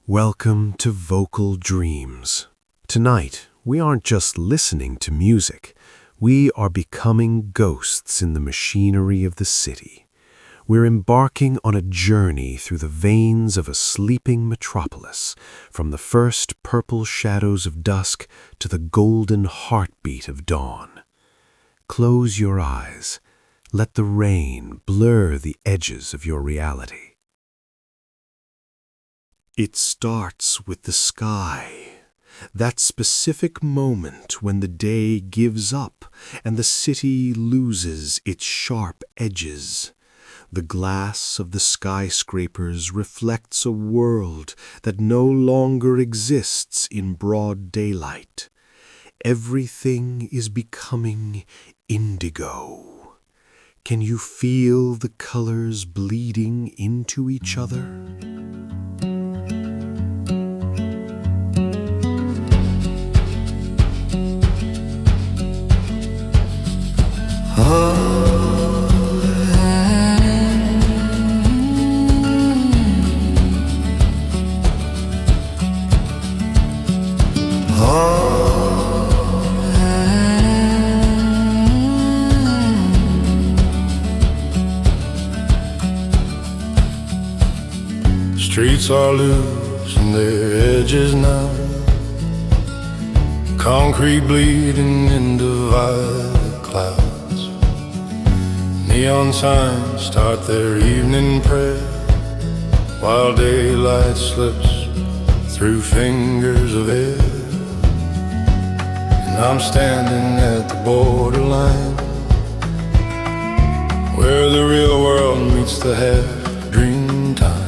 Welcome to Vocal Dreams. Tonight, we aren't just listening to music, we are becoming ghosts in the machinery of the city. We're embarking on a journey through the veins of a sleeping metropolis, from the first purple shadows of dusk to the golden heartbeat of dawn. Close your eyes. Let the rain blur the edges of your reality. It starts with the sky, that specific moment when the day gives up and the city loses its sharp edges. The glass of the skyscrapers reflects a world that no longer exists in broad daylight. Everything is becoming indigo. Can you feel the colors bleeding into each other? Streets are losing their edges now, concrete bleeding into violet clouds. Neon signs start their evening prayer, while daylight slips through fingers of air. And I'm standing at the borderline, where the real world meets the half-dream time.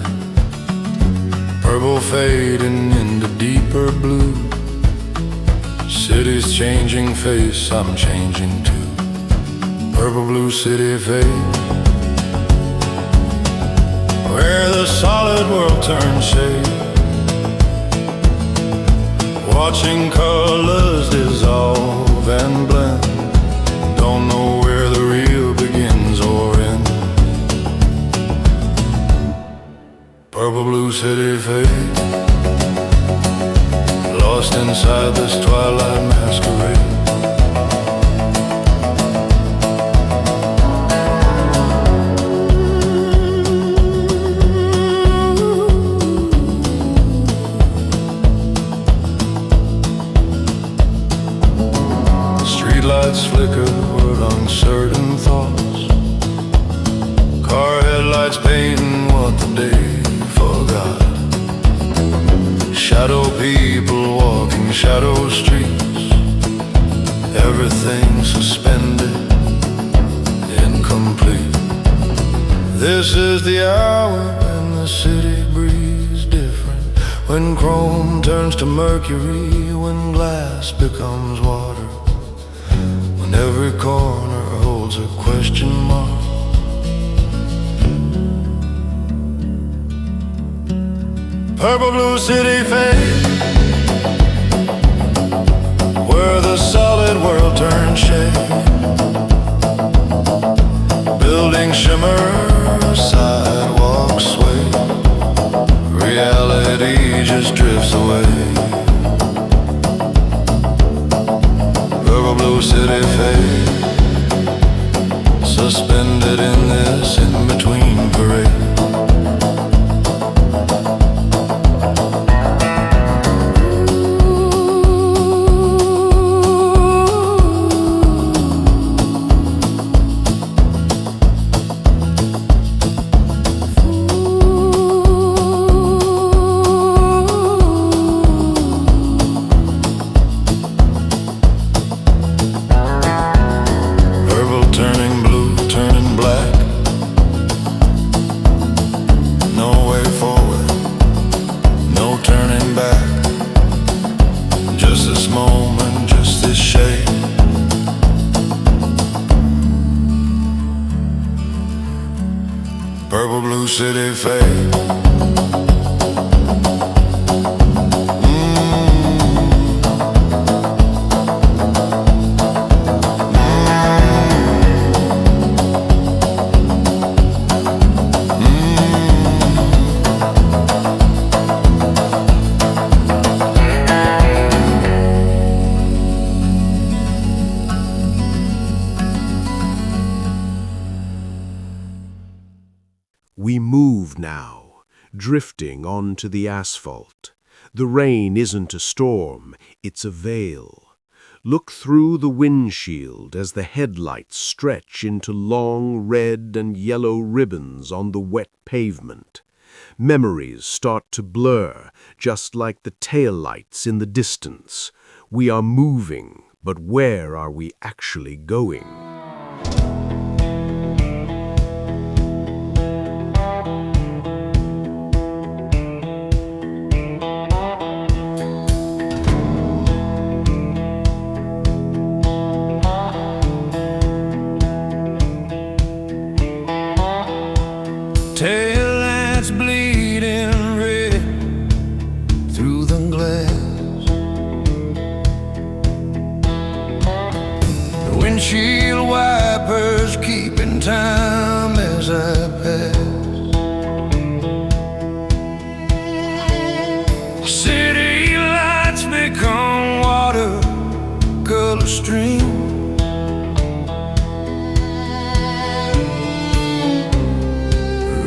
Purple fading into deeper blue. City's changing face, I'm changing too. Purple blue city fade, where the solid world turns shade. Watching colors dissolve and blend. Don't know where the real begins or ends. Purple blue city fade, lost inside this twilight masquerade. Streetlights flicker with uncertain thoughts, car headlights painting what the day forgot. Shadow people walking shadow streets, everything suspended, incomplete. This is the hour when the city breathes different, when chrome turns to mercury, when glass becomes water, when every corner holds a question mark. Purple blue city fade, where the solid world turns shade. Buildings shimmer, sidewalks sway, reality just drifts away. Purple blue city fade, suspended in this in-between parade. Purple blue city fade. drifting onto the asphalt. The rain isn't a storm, it's a veil. Look through the windshield as the headlights stretch into long red and yellow ribbons on the wet pavement. Memories start to blur, just like the taillights in the distance. We are moving, but where are we actually going? Tail lights bleeding red through the glass. The windshield wipers keeping time as I pass. City lights become watercolor streams.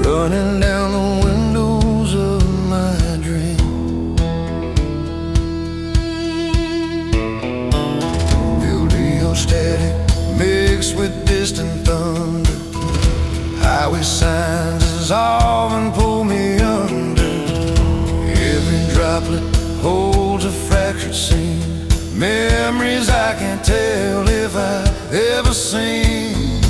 Running down the windows of my dream. Building mixed with distant thunder. Highway signs dissolve and pull me under. Every droplet holds a fractured scene. Memories I can't tell if I've ever seen.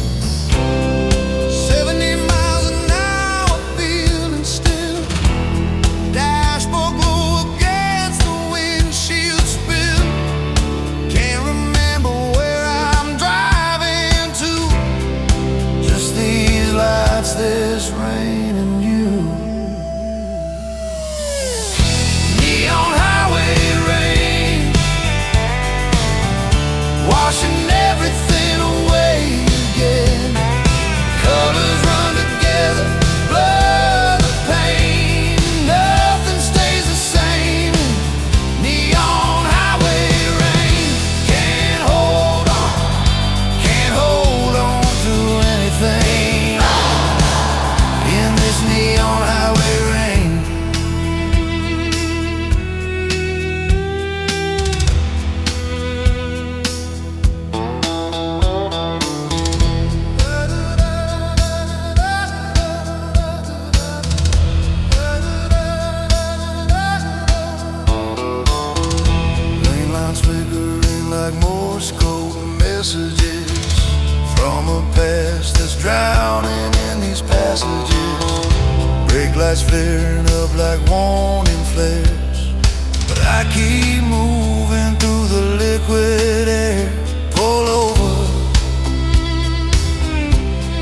This rain and you. Neon highway rain, washing everything away again. Colors run together, blur the pain. Nothing stays the same. Neon highway rain, can't hold on to anything. Neon highway rain. Lane lines flickering like Morse code messages from a past that's drowning in these passages. Brake lights flaring up like warning flares, but I keep moving through the liquid air. Pull over,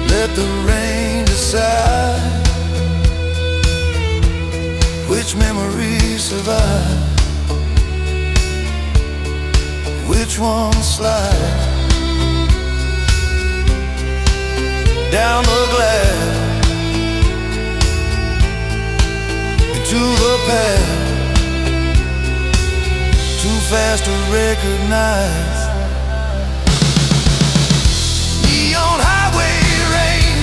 let the rain decide which memories survive, which ones slide down the glass to the past, too fast to recognize. Neon highway rain,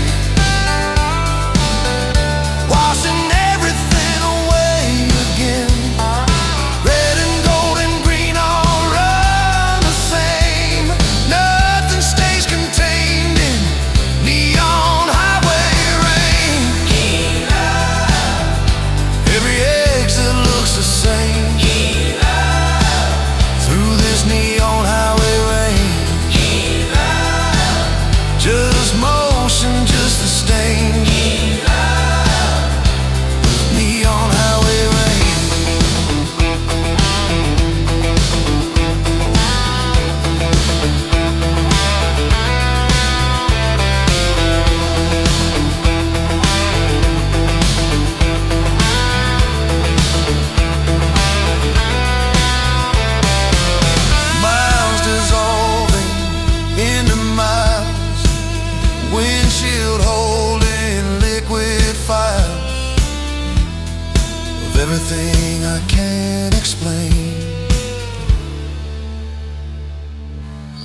washing everything away again. Red and gold and green all run the same. Nothing stays contained in neon highway rain. Every exit looks the same. Through this neon highway rain. Just motion, just a stain. Neon highway rain. Miles dissolving into miles. Windshield holding liquid files of everything I can't explain.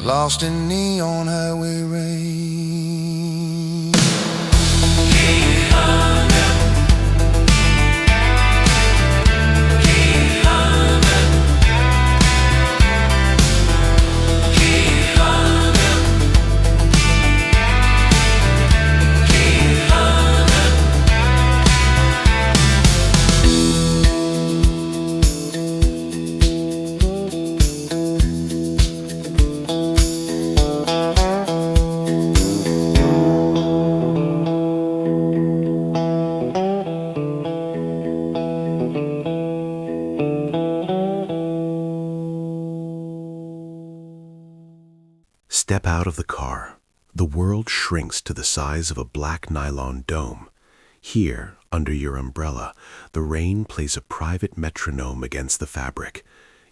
Lost in neon highway rain. step out of the car, the world shrinks to the size of a black nylon dome. Here, under your umbrella, the rain plays a private metronome against the fabric.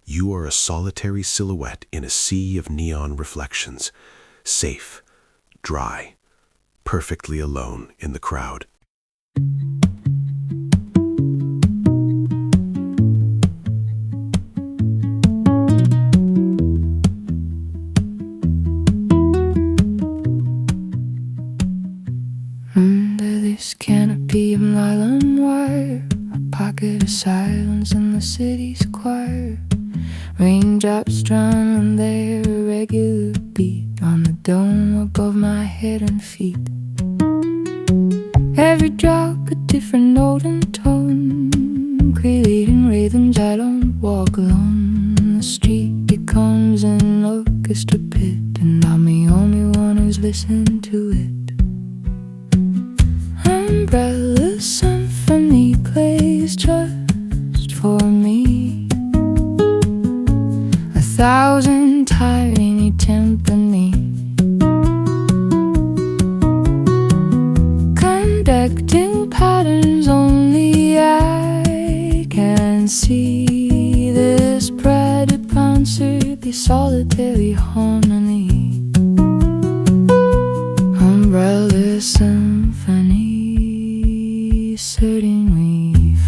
You are a solitary silhouette in a sea of neon reflections, safe, dry, perfectly alone in the crowd. Under this canopy of nylon wire, a pocket of silence in the city's choir. Raindrops drumming their irregular beat on the dome above my head and feet. Every drop a different note and tone, creating rhythms I don't walk alone. The street becomes an orchestra pit, and I'm the only one who's listened to it. Umbrella symphony plays just for me. 1,000 tiny timpani conducting patterns only I can see. This pride concert, the solitary harmony. Umbrella symphony, setting me free.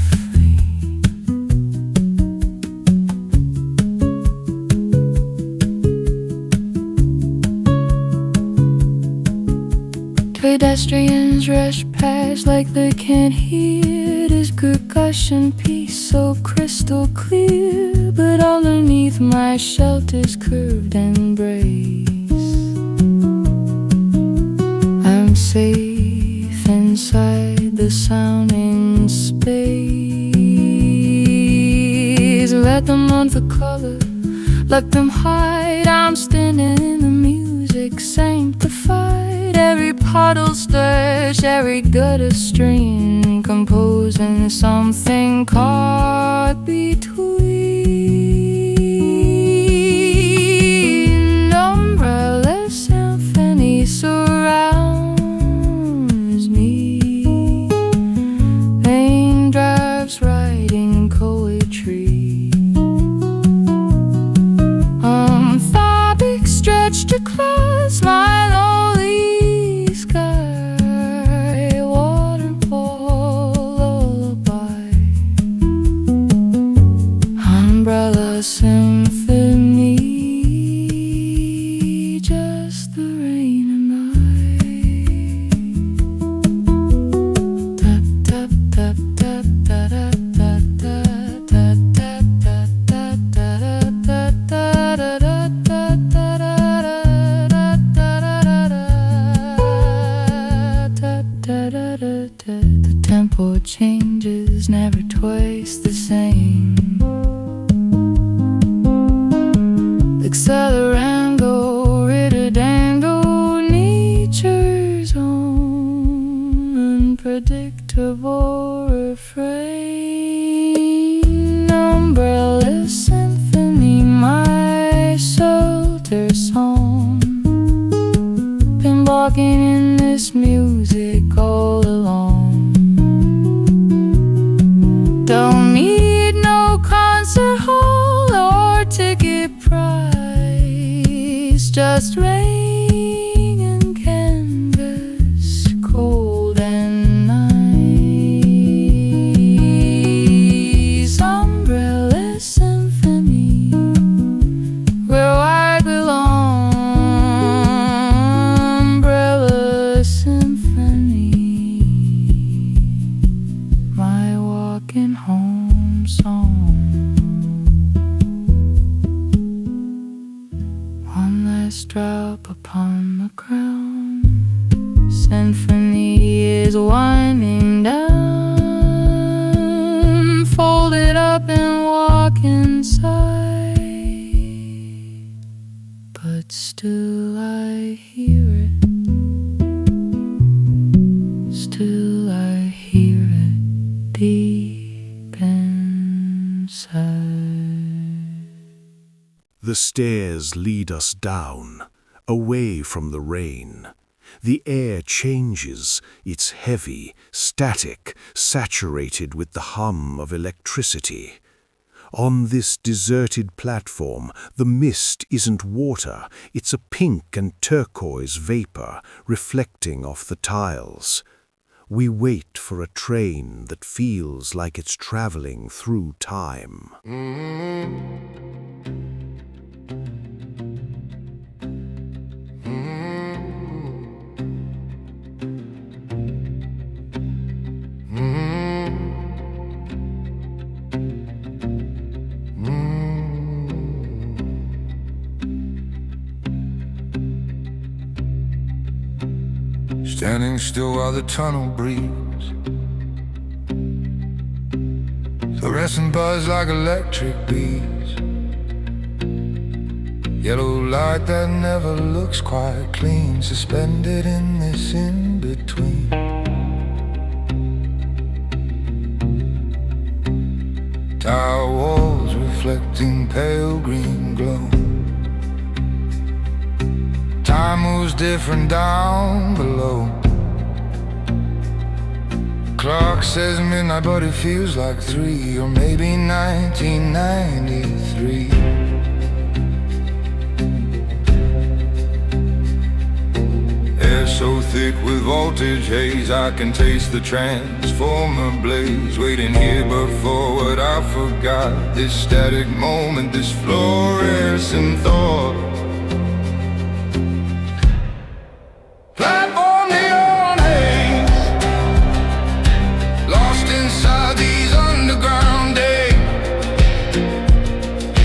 Pedestrians rush past like they can't hear this percussion piece so crystal clear. But underneath my shelter's curved embrace, I'm safe inside the sounding space. Let them run for color, let them hide. I'm standing in the music sanctified. Every puddle stirs, every gutter string, composing something caught between. Umbrella symphony surrounds me, raindrops writing poetry. Fabric stretched across my lonely sky, waterfall lullaby. Umbrella symphony, just the rain and I. Tap tap tap tap tap tap tap tap tap tap tap tap. The tempo changes, never twice the same. Accelerango, ritter-dango, nature's own unpredictable refrain. Umbrella symphony, my shelter song. Been walking in this music all along. Don't need no concert hall or ticket price, just rain and canvas, cold and nice. Umbrella symphony, where I belong. Umbrella symphony, my walking home song. One last drop upon the ground, symphony is winding down. Fold it up and walk inside, but still I hear it. Still I hear it deep inside. The stairs lead us down, away from the rain. The air changes, it's heavy, static, saturated with the hum of electricity. On this deserted platform, the mist isn't water, it's a pink and turquoise vapor reflecting off the tiles. We wait for a train that feels like it's traveling through time. Standing still while the tunnel breathes, fluorescent buzz like electric bees. Yellow light that never looks quite clean, suspended in this in-between. Tile walls reflecting pale green glow. Time moves different down below. Clock says midnight, but it feels like 3, or maybe 1993. Air so thick with voltage haze, I can taste the transformer blaze. Waiting here but for what I forgot, this static moment, this fluorescent thought. Platform neon haze, lost inside these underground days,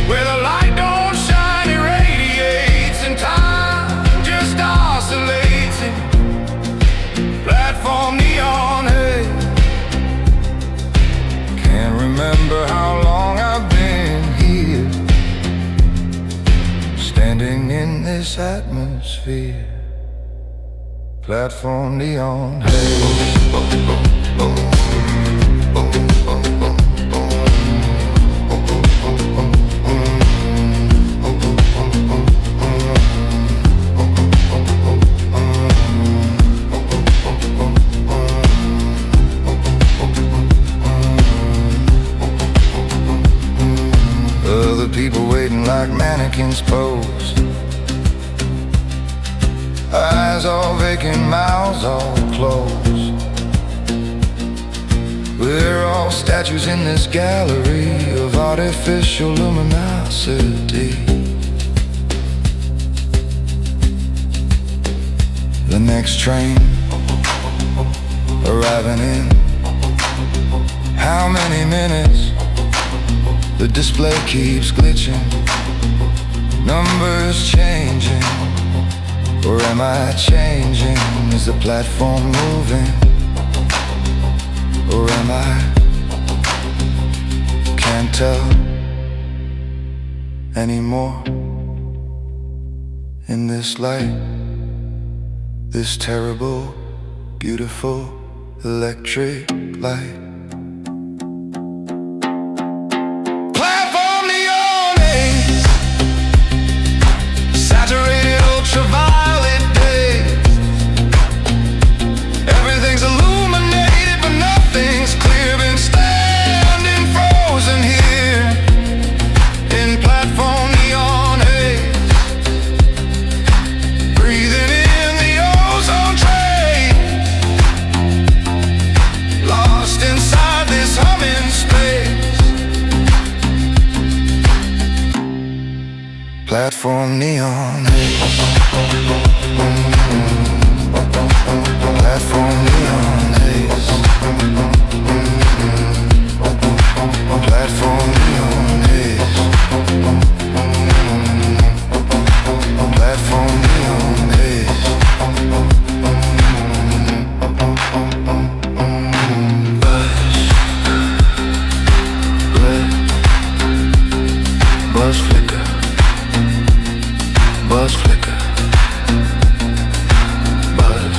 where the light don't shine, it radiates, and time just oscillates. Platform neon haze, can't remember how long I've been here, standing in this atmosphere. Platform neon haze. Other people waiting like mannequins pose, eyes all vacant, mouths all closed. We're all statues in this gallery of artificial luminosity. The next train arriving in how many minutes? The display keeps glitching, numbers changing. Or am I changing? Is the platform moving? Or am I? Can't tell anymore. In this light, this terrible, beautiful electric light. Platform neon haze, saturated ultraviolet days. Everything's illuminated, but nothing's clear. Been standing frozen here in platform neon haze, breathing in the ozone trace, lost inside this humming space. Platform neon haze. Platform neon haze. Platform neon haze. Platform neon haze. Buzz flicker, buzz flicker, buzz.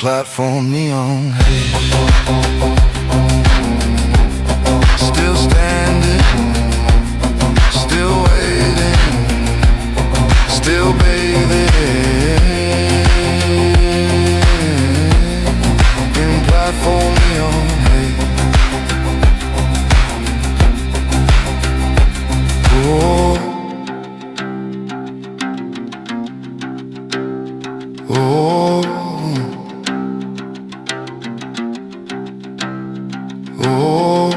platform neon haze. Still standing, still waiting, still bathing in platform neon haze. Oh, oh, oh,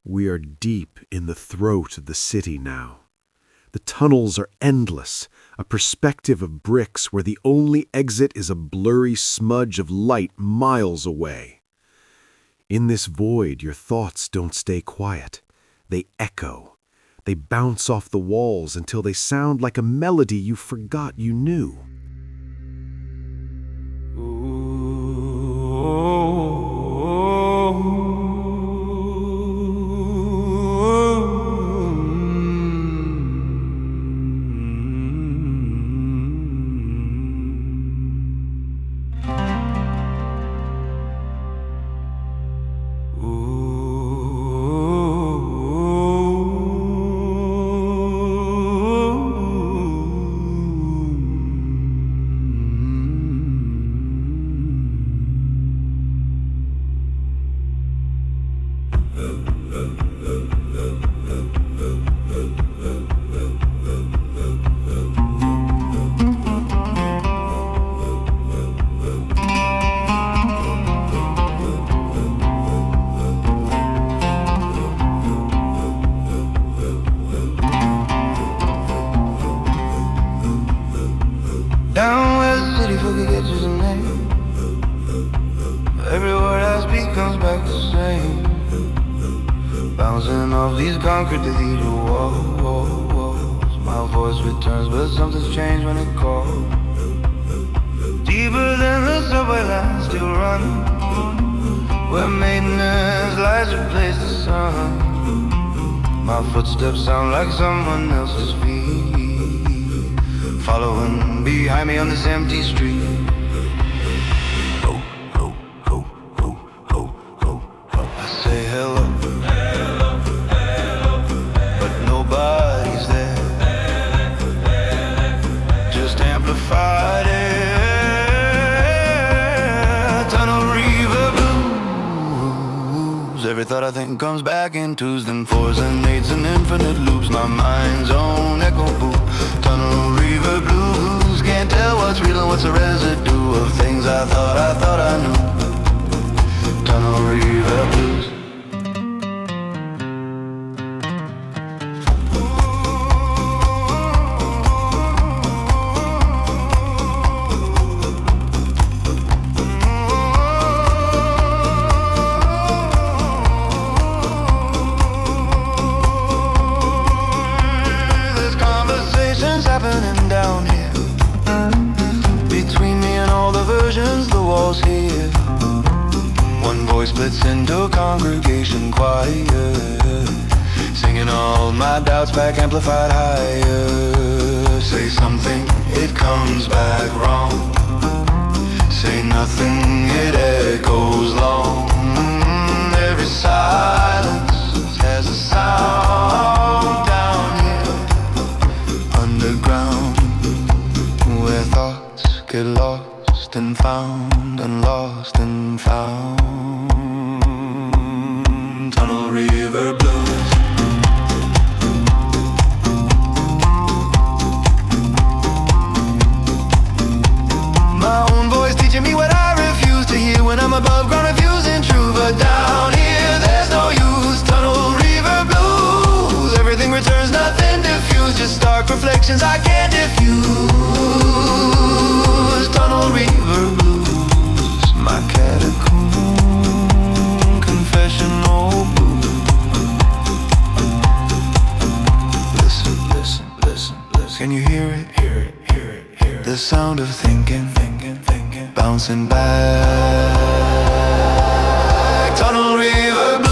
We are deep in the throat of the city now. The tunnels are endless, a perspective of bricks where the only exit is a blurry smudge of light miles away. In this void, your thoughts don't stay quiet. They echo. They bounce off the walls until they sound like a melody you forgot you knew. down where the city forgets his name. Every word I speak comes back the same. Bouncing off these concrete cathedral walls. My voice returns, but something's changed when it calls. Deeper than the subway line, still running, where maintenance lights replace the sun. My footsteps sound like someone else's feet, following behind me on this empty street. I say hello, but nobody's there. Just amplified air, tunnel river blues. Every thought I think comes back in twos, then fours and eights and infinite loops. My mind's own echo booth. Tunnel river blues, can't tell what's real and what's a residue of things I thought I knew. Tunnel river blues. There's conversations happening down here, between me and all the versions the walls hear. One voice splits into a congregation choir, singing all my doubts back amplified higher. Say something, it comes back wrong. Say nothing, it echoes long. Every silence has a sound down here, underground, where thoughts get lost and found, and lost and found. Tunnel river blues. My own voice teaching me what I refuse to hear when I'm above ground, refusing true. But down here there's no use. Tunnel river blues. Everything returns, nothing diffused, just stark reflections I can't diffuse. Tunnel river blues, my catacomb confessional blues. Listen, listen, listen, listen. Can you hear it? Hear it, hear it, hear it. The sound of thinking, bouncing back like Tunnel River blues.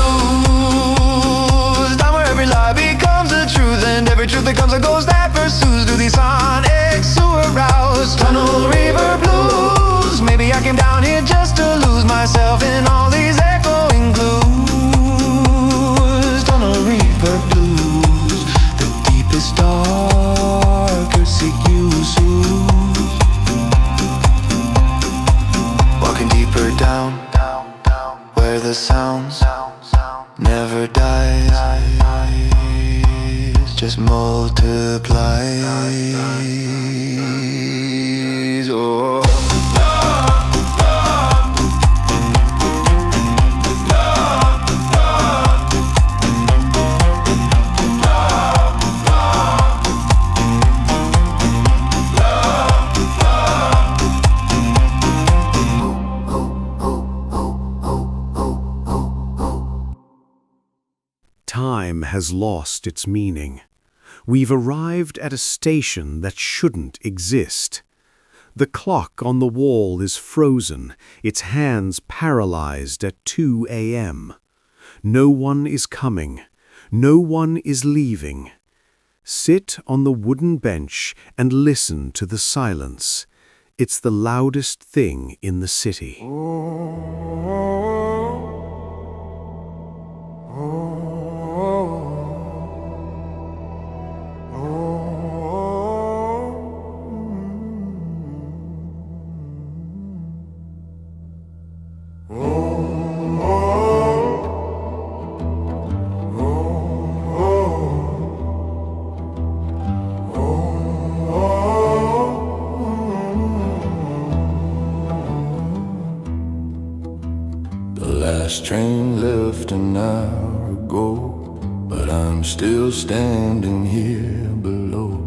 Down where every lie becomes a truth, and every truth becomes a ghost that pursues. Do these sonics who arouse Tunnel River blues? Maybe I came down here just to lose myself in all these echoing clues. Tunnel River blues, the deepest, darker secrets. Walking deeper down, where the sounds never dies, just multiplies. Oh. Time has lost its meaning. We've arrived at a station that shouldn't exist. The clock on the wall is frozen, its hands paralyzed at 2 a.m. No one is coming. No one is leaving. Sit on the wooden bench and listen to the silence. It's the loudest thing in the city. Last train left an hour ago, but I'm still standing here below.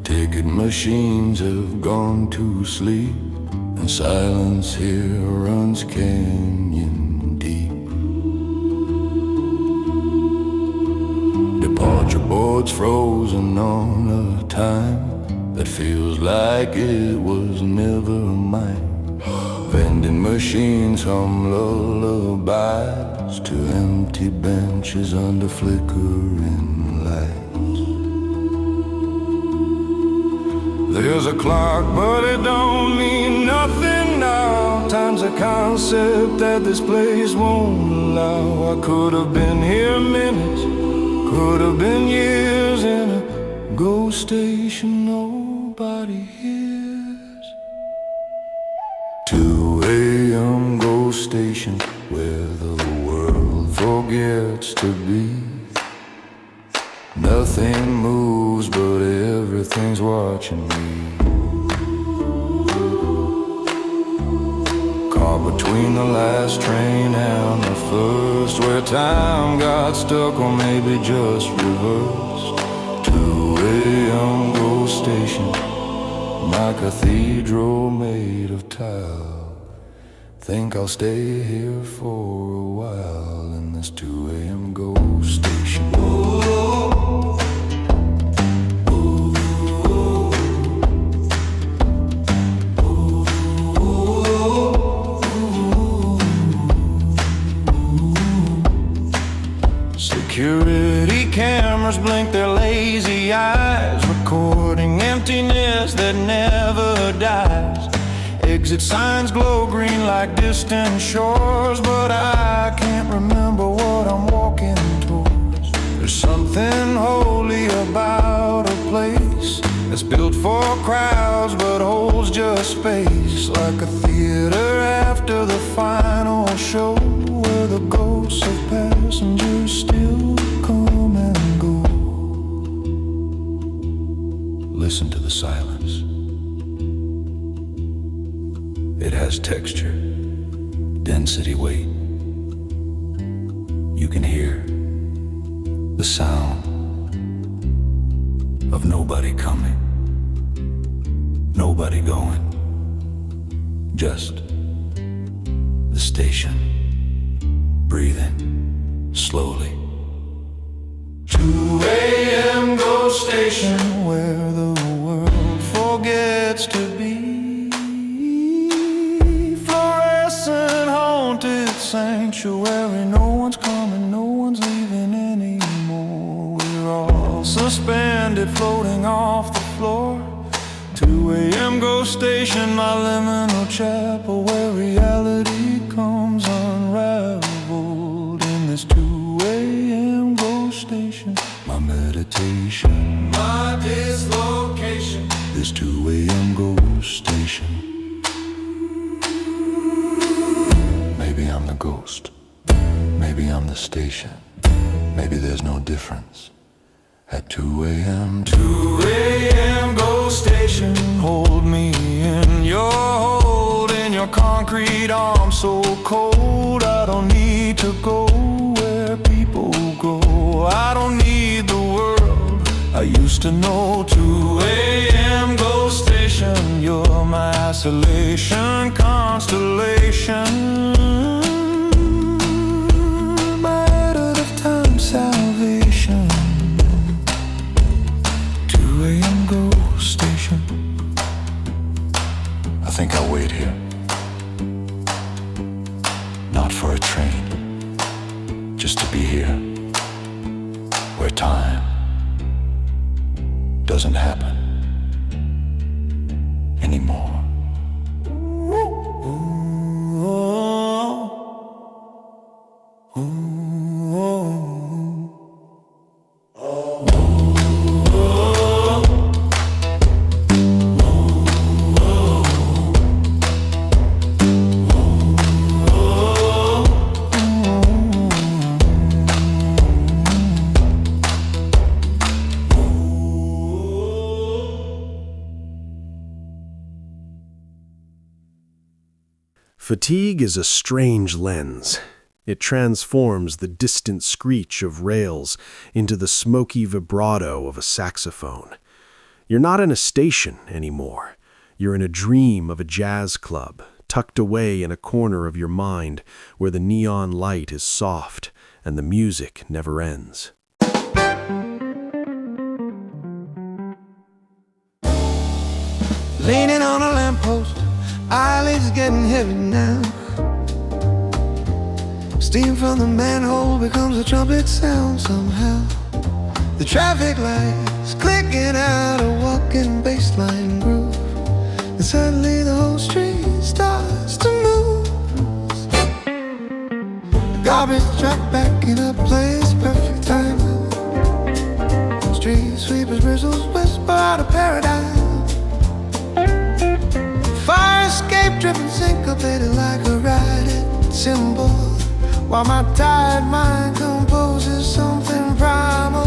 Ticket machines have gone to sleep, and silence here runs canyon deep. Departure board's frozen on a time that feels like it was never mine. Vending machines hum lullabies to empty benches under flickering lights. There's a clock, but it don't mean nothing now. Time's a concept that this place won't allow. I could have been here minutes, could have been years in a ghost station nobody hears. 2 a.m. ghost station where the world forgets to be. Nothing moves but everything's watching me. Caught between the last train and the first, where time got stuck or maybe just reversed. 2 a.m. ghost station, my cathedral made of tile. Think I'll stay here for a while in this 2 a.m. ghost station. Security cameras blink their lazy eyes, recording emptiness that never dies. Exit signs glow green like distant shores, but I can't remember what I'm walking towards. There's something holy about a place that's built for crowds but holds just space, like a theater after the final show, where the ghosts of passengers still come and go. Listen to the silence. It has texture, density, weight. You can hear the sound of nobody coming, nobody going, just the station breathing slowly. 2 a.m. ghost station where the world forgets to be. Fluorescent haunted sanctuary. No one's coming, no one's leaving anymore. We're all suspended, floating off the floor. 2 a.m. ghost station, my liminal chapel, where reality comes unraveled. In this 2 a.m. ghost station, my meditation, my dislocation. This 2 a.m. ghost station. Maybe I'm the ghost, maybe I'm the station. Maybe there's no difference. At 2 a.m., 2 a.m. ghost station. Hold me in your hold, in your concrete arms so cold. I don't need to go where people go. I don't need the world I used to know. 2 a.m. ghost station. You're my isolation constellation, my out of time salvation. 2 a.m. ghost station. I think I'll wait here, not for a train, just to be here, where time doesn't happen anymore. Fatigue is a strange lens. It transforms the distant screech of rails into the smoky vibrato of a saxophone. You're not in a station anymore. You're in a dream of a jazz club, tucked away in a corner of your mind where the neon light is soft and the music never ends. Leaning on a lamppost, eyelids getting heavy now. Steam from the manhole becomes a trumpet sound somehow. The traffic lights clicking out a walking bassline groove, and suddenly the whole street starts to move. The garbage truck backing up place, perfect time. Street sweepers bristles whisper out of paradise. Fire escape dripping syncopated like a rioted cymbal, while my tired mind composes something primal.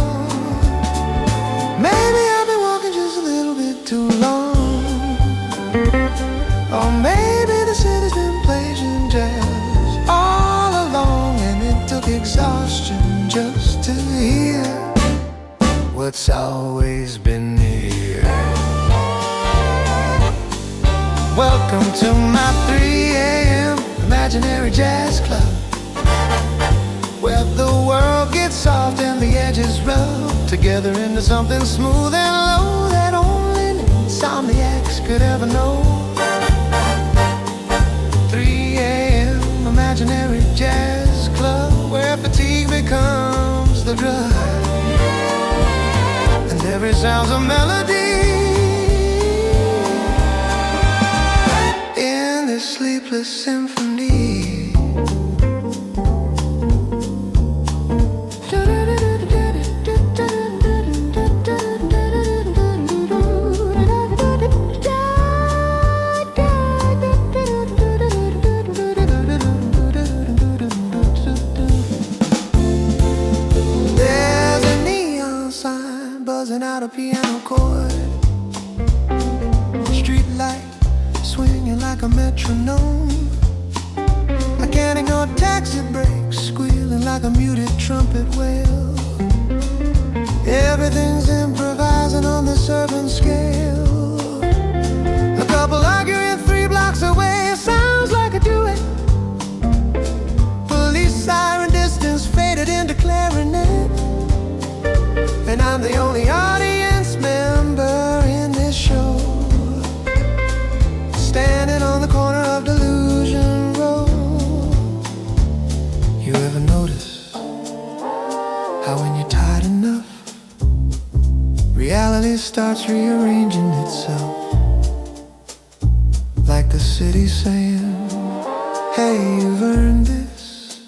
Maybe I've been walking just a little bit too long, or maybe the city's been playing jazz all along, and it took exhaustion just to hear what's always been here. Welcome to my 3 a.m. imaginary jazz club, where the world gets soft and the edges rub together into something smooth and low that only insomniacs could ever know. 3 a.m. imaginary jazz club, where fatigue becomes the drug, and every sound's a melody in this sleepless symphony. Out a piano chord, street light swinging like a metronome. I can't ignore taxi brakes squealing like a muted trumpet wail. Everything's improvising on this urban scale. A couple arguing 3 blocks away, it sounds like a duet. Police siren distance faded into clarinet, and I'm the only audience member in this show, standing on the corner of Delusion Road. starts rearranging itself, like the city saying, hey, you've earned this.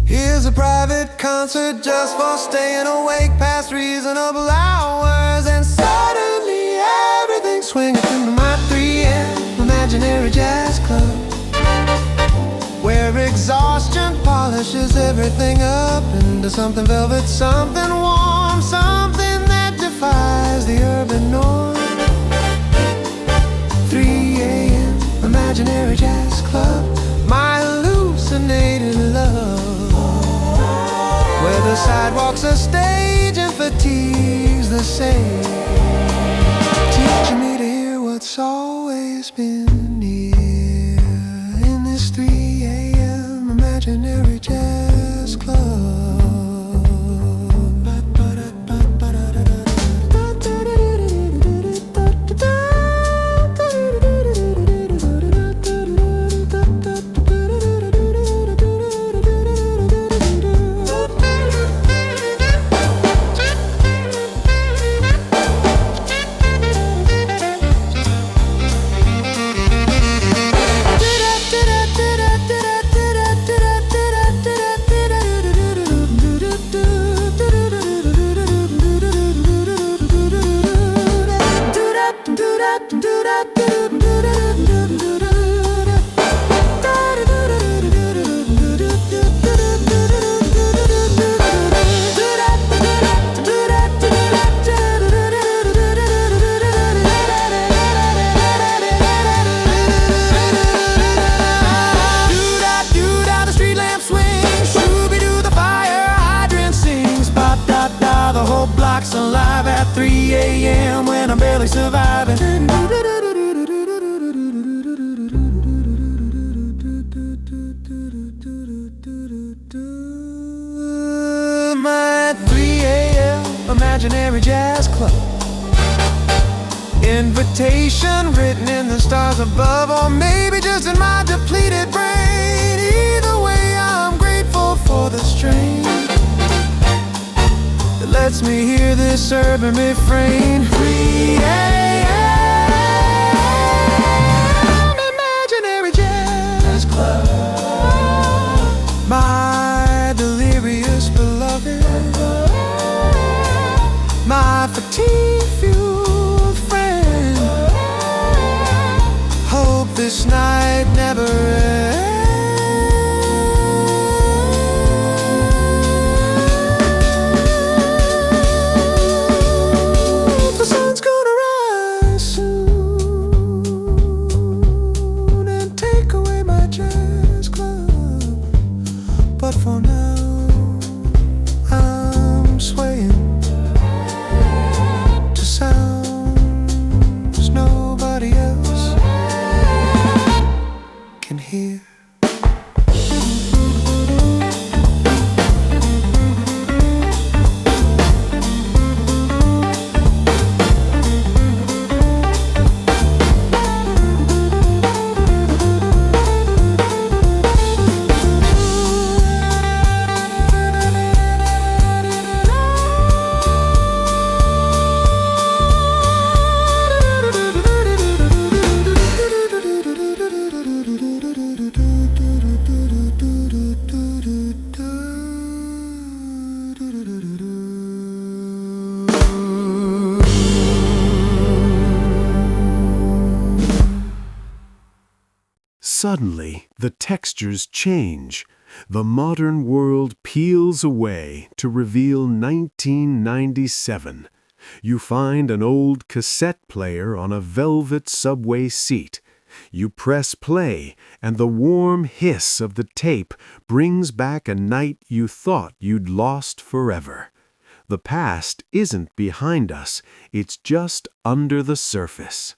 Here's a private concert just for staying awake past reasonable hours. And suddenly everything's swinging into my 3 imaginary jazz club, where exhaustion polishes everything up into something velvet, something warm, something that defies the urban norm. 3 a.m. imaginary jazz club, my hallucinated love, where the sidewalks are stage and fatigue's the same, teaching me to hear what's always been near in this 3 a.m. imaginary jazz club. Alive at 3 a.m. when I'm barely surviving. My 3 a.m. imaginary jazz club, invitation written in the stars above, or maybe just in my depleted brain. Either way, I'm grateful for the strain that lets me hear this urban refrain. 3 a.m. imaginary jazz club, my delirious beloved, my fatigue-fueled friend. Hope this night never ends. But for now, I'm swaying to sounds nobody else can hear. Suddenly, the textures change. The modern world peels away to reveal 1997. You find an old cassette player on a velvet subway seat. You press play, and the warm hiss of the tape brings back a night you thought you'd lost forever. The past isn't behind us, it's just under the surface.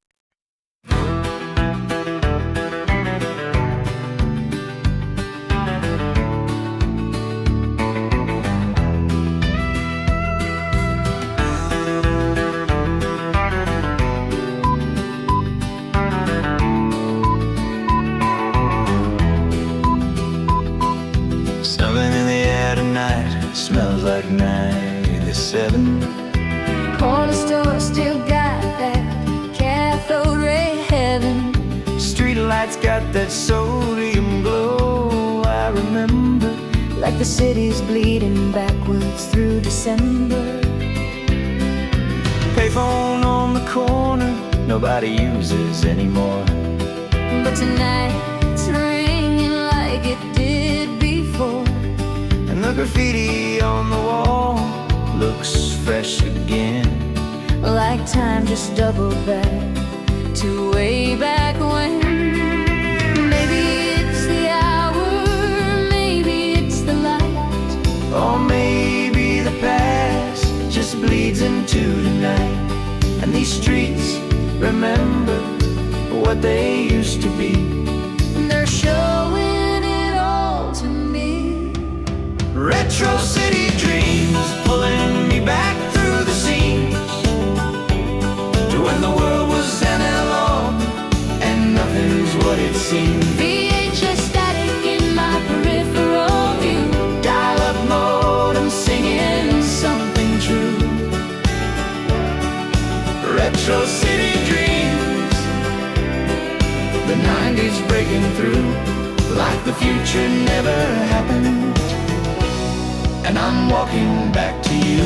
Something in the air tonight smells like 97. Corner store still night's got that sodium glow. I remember, like the city's bleeding backwards through December. payphone on the corner, nobody uses anymore. But tonight it's ringing like it did before. And the graffiti on the wall looks fresh again, Like time just doubled back to way back when. Maybe it's the hour, maybe it's the light, or maybe the past just bleeds into tonight. And these streets remember what they used to be. they're showing it all to me. Retro city dreams pulling me back through the scenes to when the world was analog and nothing's what it seemed. VHS static in my peripheral view, Dial-up modem singing something true. Retro city dreams, the 90s breaking through like the future never happened. And I'm walking back to you.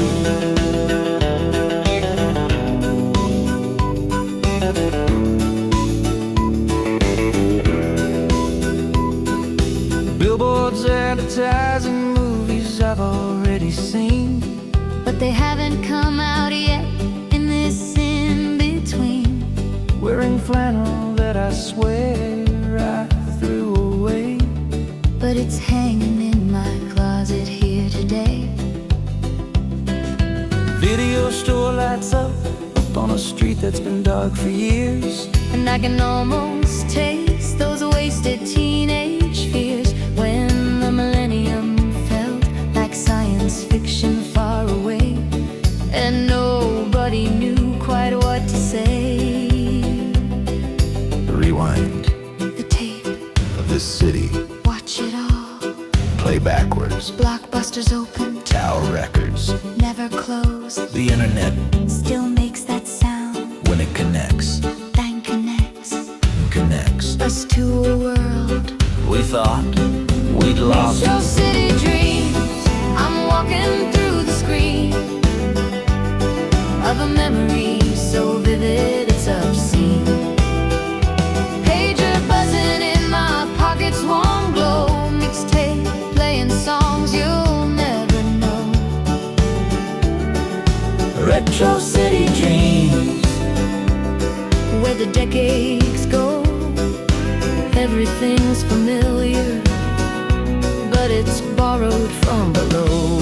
Billboards advertising movies I've already seen, but they haven't come out yet in this in-between. wearing flannel that I swear I threw away. But it's hanging in my closet here today. Video store lights up on a street that's been dark for years. And I can almost taste those wasted teenage fears when the millennium felt like science fiction far away, and nobody knew quite what to say. Rewind The tape, of this city, watch it all. play backwards. Blockbusters open, Tower Records, never close. the internet Still makes that sound, when it connects, bang connects connects. us to a world. We thought we'd lost. Metro city dreams, I'm walking through the screen of a memory so vivid it's obscene. Pager buzzing in my pockets won't glow. Mixtape playing songs you'll never know. Retro city dreams, Where the decades go, everything's familiar, but it's borrowed from below.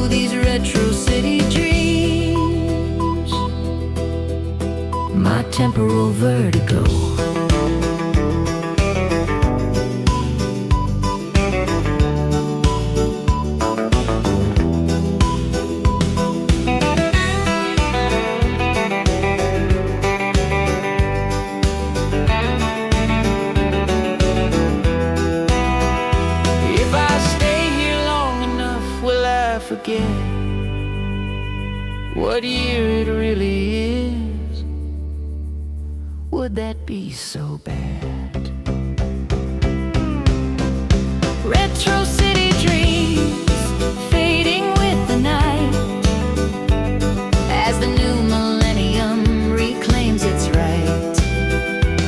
These retro city dreams, my temporal vertigo. if I stay here long enough, will I forget what year it really is? Would that be so bad? Retro city dreams, fading with the night, as the new millennium reclaims its right.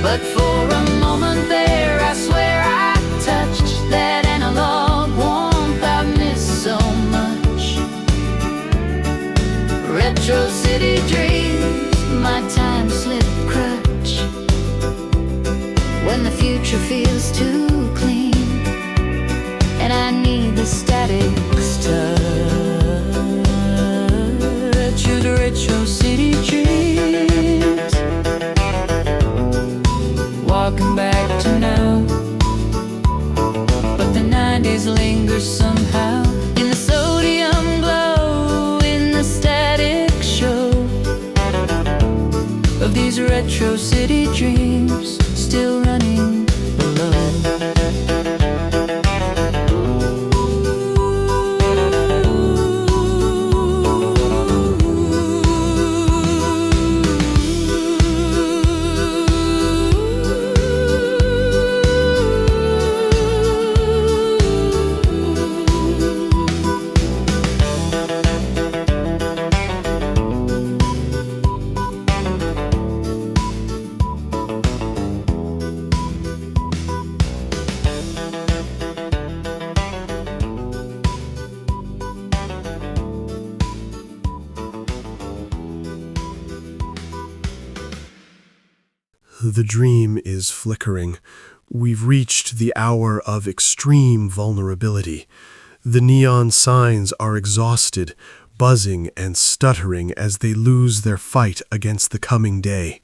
But for a moment there, I swear I touched that analog warmth I miss so much. Retro city dreams, my time slip crutch, when the future feels too clean and I need the static's touch. With retro city dreams, walking back to now, but the 90s linger somehow in the sodium glow, in the static show of these retro city dreams still running below. the dream is flickering. We've reached the hour of extreme vulnerability. The neon signs are exhausted, buzzing and stuttering as they lose their fight against the coming day.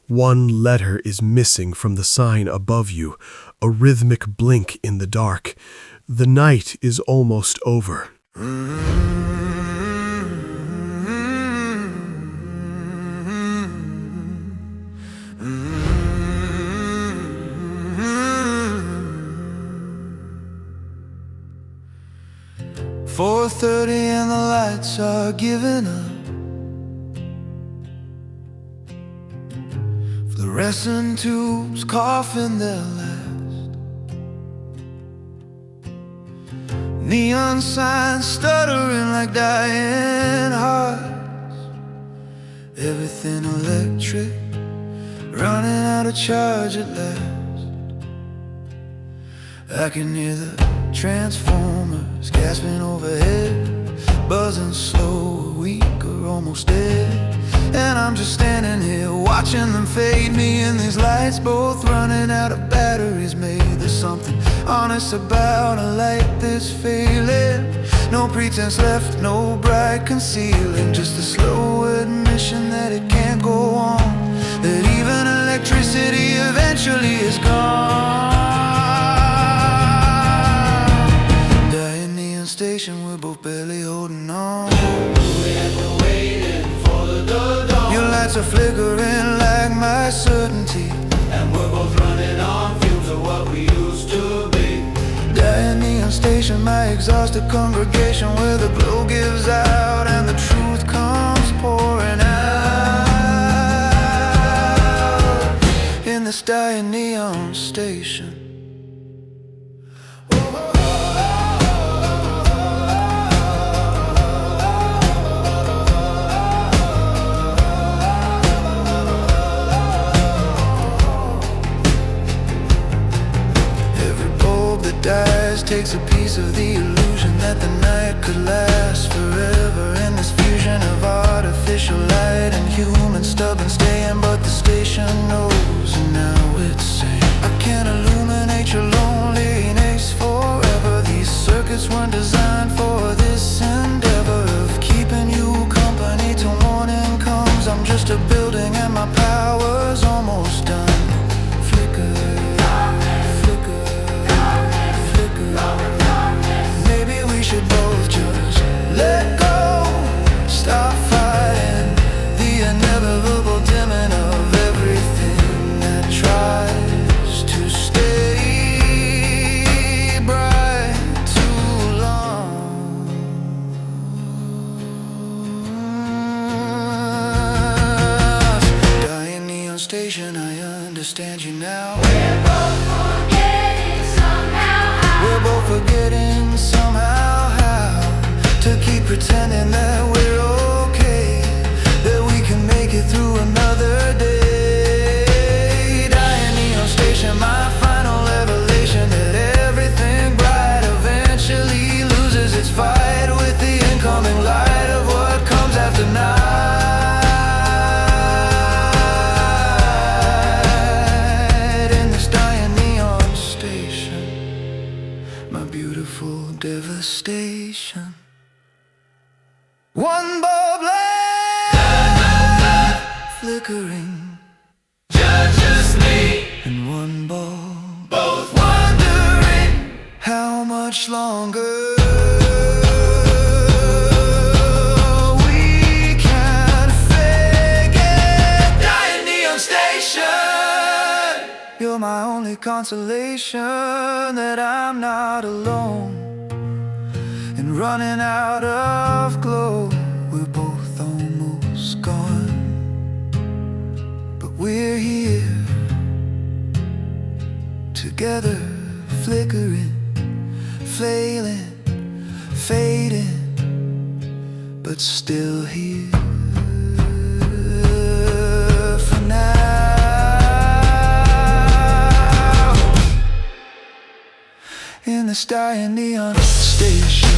One letter is missing from the sign above you, a rhythmic blink in the dark. The night is almost over. 4:30 and the lights are giving up. Fluorescent tubes coughing their last. Neon signs stuttering like dying hearts. Everything electric, running out of charge at last. I can hear the transformers gasping overhead, buzzing slow, weak or almost dead. And I'm just standing here watching them fade me in these lights, both running out of batteries. Maybe there's something honest about a light this failing. No pretense left, no bright concealing, just a slow admission that it can't go on, that even electricity eventually is gone. Station, we're both barely holding on. We're waiting for the dawn. Your lights are flickering like my certainty, and we're both running on fumes of what we used to be. Dying neon station, my exhausted congregation, where the glow gives out and the truth comes pouring out. In this dying neon station. Dies takes a piece of the illusion that the night could last forever. In this fusion of artificial light and human stubborn staying, but the station knows, and now it's saying, I can't illuminate your loneliness forever. These circuits weren't designed for this endeavor of keeping you company till morning comes. I'm just a building and my power's almost done. Flicker. Maybe we should both just let go, stop fighting the inevitable dimming of everything that tries to stay bright too long. Dying neon station, I understand you now. We're both forgetting somehow how to keep pretending that we're okay, that we can make it through another day. Dying neon station, my final revelation, that everything bright eventually loses its fight with the incoming light of what comes after night. Devastation. One bulb light flickering, judgelessly, and one bulb, both wondering how much longer we can fake it. Dying neon station, you're my only consolation, that I'm not alone. Running out of glow, we're both almost gone, but we're here together, flickering, flailing, fading, but still here for now. In this dying neon station.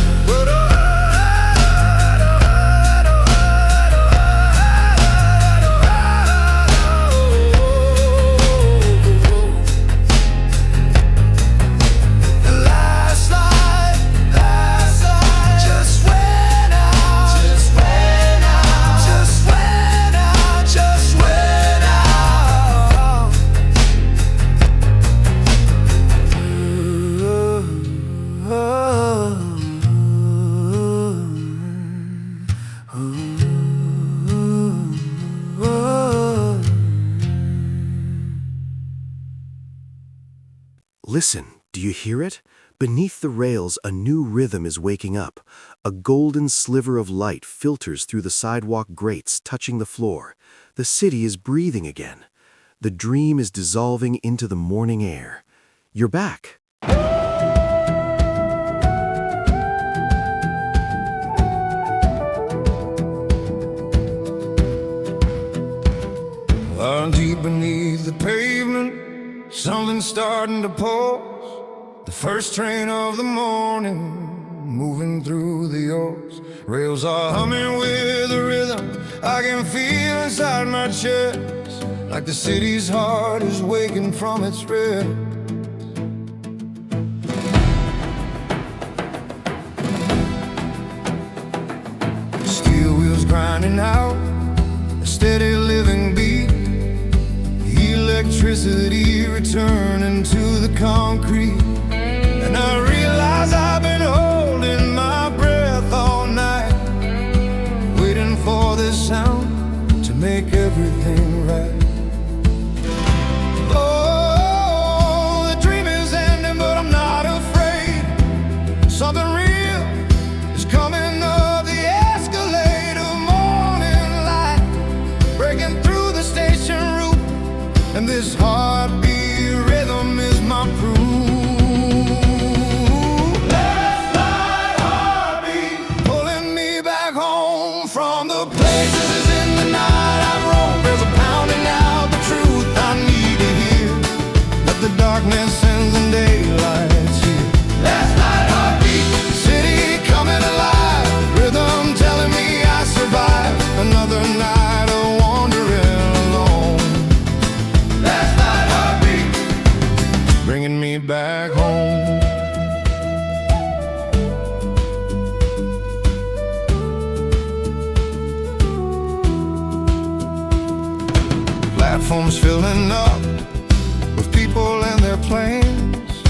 Listen, do you hear it? Beneath the rails, a new rhythm is waking up. A golden sliver of light filters through the sidewalk grates, touching the floor. The city is breathing again. The dream is dissolving into the morning air. You're back. Lying deep beneath the pavement, something's starting to pulse. The first train of the morning, moving through the oaks. Rails are humming with a rhythm I can feel inside my chest, like the city's heart is waking from its rest. Steel wheels grinding out a steady living beat, electricity returning to the concrete. And I realize I've been holding my breath all night, waiting for this sound to make everything right. Oh, the dream is ending, but I'm not afraid. Something real is coming up the escalator, morning light breaking through the station roof. And this heartbeat rhythm is my proof. Last night heartbeat pulling me back home from the places in the night I've roamed. There's a pounding out the truth I need to hear. Let the darkness ends and daylight's here. Last night heartbeat, city coming alive, rhythm telling me I survived another night of wandering alone. Bringing me back home. Platforms filling up with people and their planes,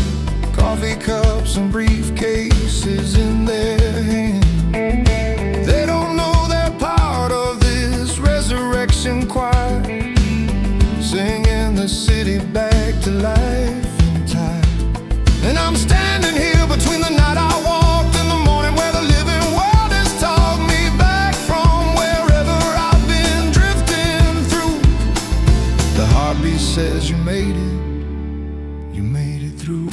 coffee cups and briefcases in their hands. They don't know they're part of this resurrection choir, singing the city back to life. And I'm standing here between the night I walked and the morning where the living world has talked me back from wherever I've been drifting through. The heartbeat says you made it through.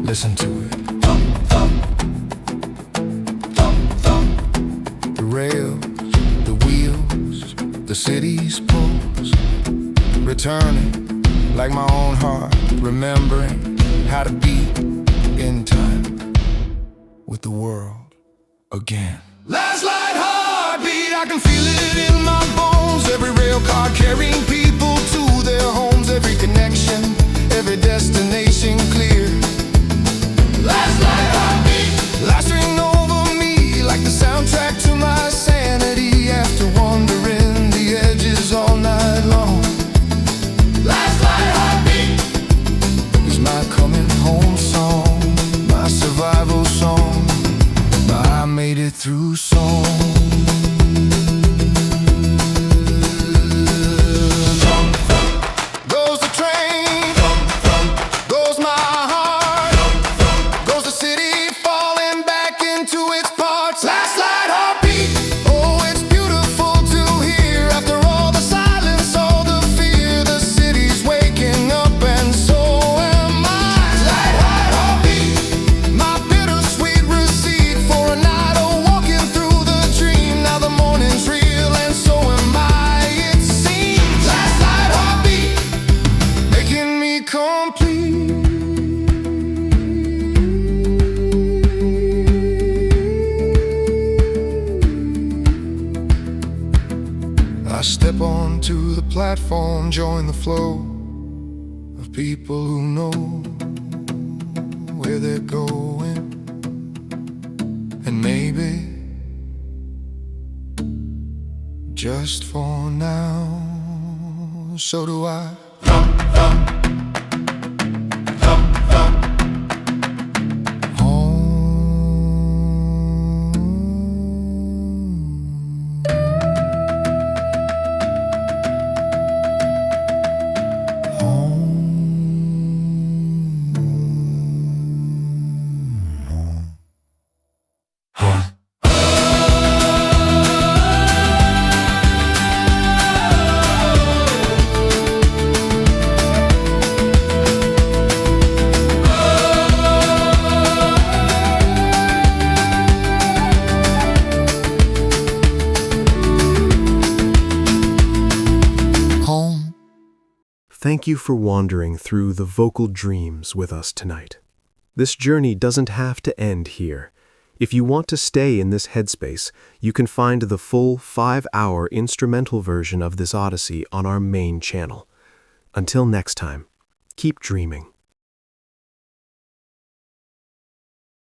Listen to it. Thump, thump, thump, thump. The rails, the wheels, the city's pulse, returning like my own heart, remembering how to be in time with the world again. Last light heartbeat, I can feel it in my bones. Every rail car carrying people to their homes. Every connection, every destination clear. Last light heartbeat, lashing over me like the soundtrack to my sanity. After wandering the edges all night long, last light heartbeat is my coming home song, my survival song, my I made it through song. Thump, thump, goes the train, thump, thump, goes my heart, thump, thump, goes the city falling back into its parts. Last light heartbeat, oh it's beautiful to hear. After all the silence, all the fear, the city's waking up and so am I. Last light heartbeat, my bittersweet receipt for a night of walking through the dream. Now the morning's real and so am I, it seems. Last light heartbeat, making me complete. I step onto the platform, join the flow of people who know where they're going. And maybe, just for now, so do I. Thump, thump, thump, thump. Home. Home. Thank you for wandering through the vocal dreams with us tonight. This journey doesn't have to end here. If you want to stay in this headspace, you can find the full 5-hour instrumental version of this odyssey on our main channel. Until next time, keep dreaming.